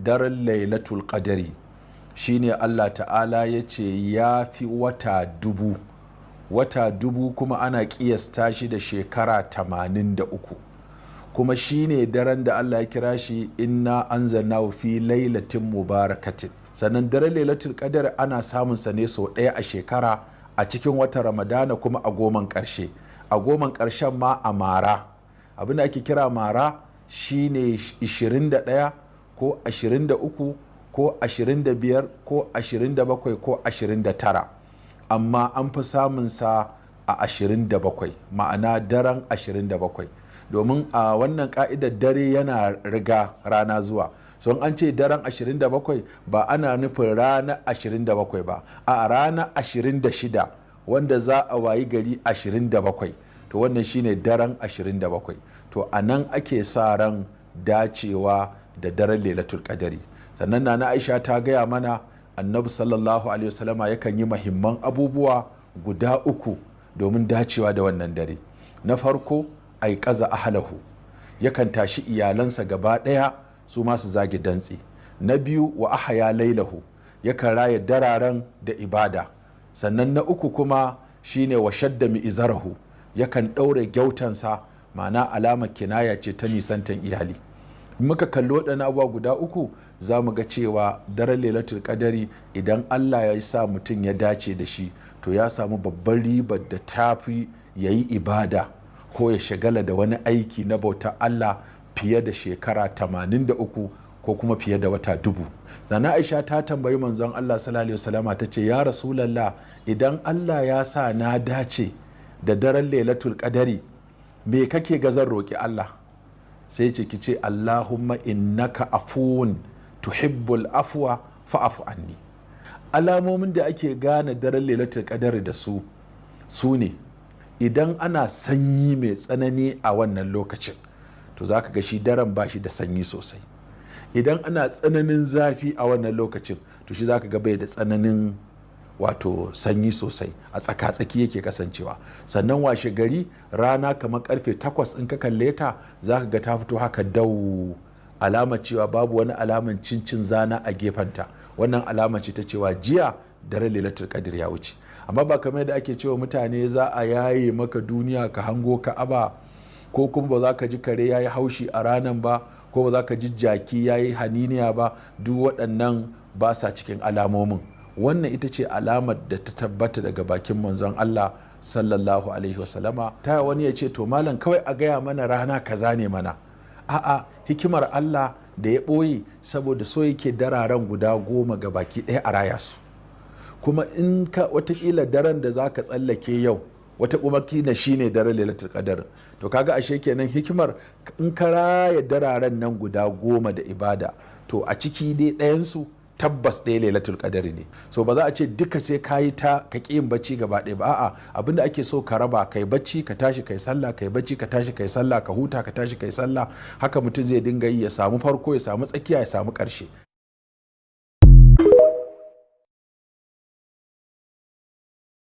daren lailatul qadari shine Allah ta'ala ya ce ya fi wata dubu kuma ana kiyasta shi da shekara 83 kuma shine daren da Allah ya kira shi inna anzalnahu fi lailatin mubarakatin. Sannan daren lailatul qadar ana samun sa ne sau ɗaya a shekara a cikin wata ramadana kuma a goman ƙarshe, a goman ƙarshen ma a mara. Abin da ake kira mara shine 21 ko 23 ko 25 ko 27 ko 29, amma an fi samun sa a 27, ma'ana daren 27, domin a wannan ka'idar dare yana riga rana zuwa. So an ce daren 27 ba ana nufin rana 27 ba, a rana 26 wanda za a wayi gari 27, to wannan shine daren 27. To a nan ake sa ran dacewa da daren lailatul qadari. Sannan na Aisha ta gaya mana annabi sallallahu alaihi wasallama yakan yi mahimman abubuwa guda 3 domin dacewa da wannan dare. Na farko, ai kaza ahlahu, yakan tashi iyalansa gaba ɗaya su masu zagi dantse. Na biyu, wa ahya lailahu, yakan raya dararen da ibada. Sannan na 3 kuma shine wa shadda mi'izarahu, yakan ɗaure gyautansa, ma'ana alamar kinaya ce ta nisantan iyali. Muka kalli waɗannan abubuwa guda 3 za mu ga cewa daren lailatul qadari idan Allah ya sa mutum ya dace da shi, to ya samu babban ribar da tafi ya yi ibada ko ya shagala da wani aiki na bautar Allah fiye da shekara 83 ko kuma fiye da wata 1000. Nana Aisha ta tambayi manzon Allah sallallahu alaihi wasallama ta ce, ya Rasulallah, idan Allah ya sa na dace da daren lailatul qadari, me kake ga zan roƙi Allah? Sai ce ki ce, Allahumma innaka afuwun tuhibbul afwa fa'fu anni. Alamomin da ake gane daren lailatul qadari da su ne idan ana sanyi mai tsanani a wannan lokacin, to zaka ga shi daren ba shi da sanyi sosai. Idan ana tsananin zafi a wannan lokacin, to shi zaka ga bai da tsananin wato sanyi sosai, a tsaka-tsaki yake kasancewa. Sannan washe gari rana kamar karfe 8 in ka kalle ta zaka ga ta fito haka dau, alamar cewa babu wani alaman cincin zana a gefenta. Wannan alama ce ta cewa jiya daren lailatul qadr ya wuce. Amma ba kamar yadda ake cewa mutane za a yaye maka duniya ka hango Ka'aba, ko kuma ba za ka ji kare yayi haushi a ranan ba, ko ba za ka ji jaki yayi haniniya ba, duk waɗannan ba sa cikin alamomin. Wannan ita ce alamar da ta tabbata daga bakin manzon Allah sallallahu alaihi wasallama. Ta wani ya ce, to malam kawai a gaya mana rana kaza ne mana. A'a, hikimar Allah da ya ɓoye saboda so yake dararen guda 10 ga baki ɗaya a raya su. Kuma in ka watakila daren da za ka tsallake yau, wata kuma kila shine daren lailatul qadar, to kaga ashe kenan hikimar in ka raya dararen nan guda 10 da ibada, to a ciki dai ɗayansu tabbas ɗaya lailatul qadari ne. So ba za a ce duka sai ka yi ta ka ƙi yin bacci gaba ɗaya ba, a'a, abinda ake so ka raba, kai bacci ka tashi kai sallah, kai bacci ka tashi kai sallah, ka huta ka tashi kai sallah. Haka mutum zai dinga yi, ya samu farko, ya samu tsakiya, ya samu ƙarshe.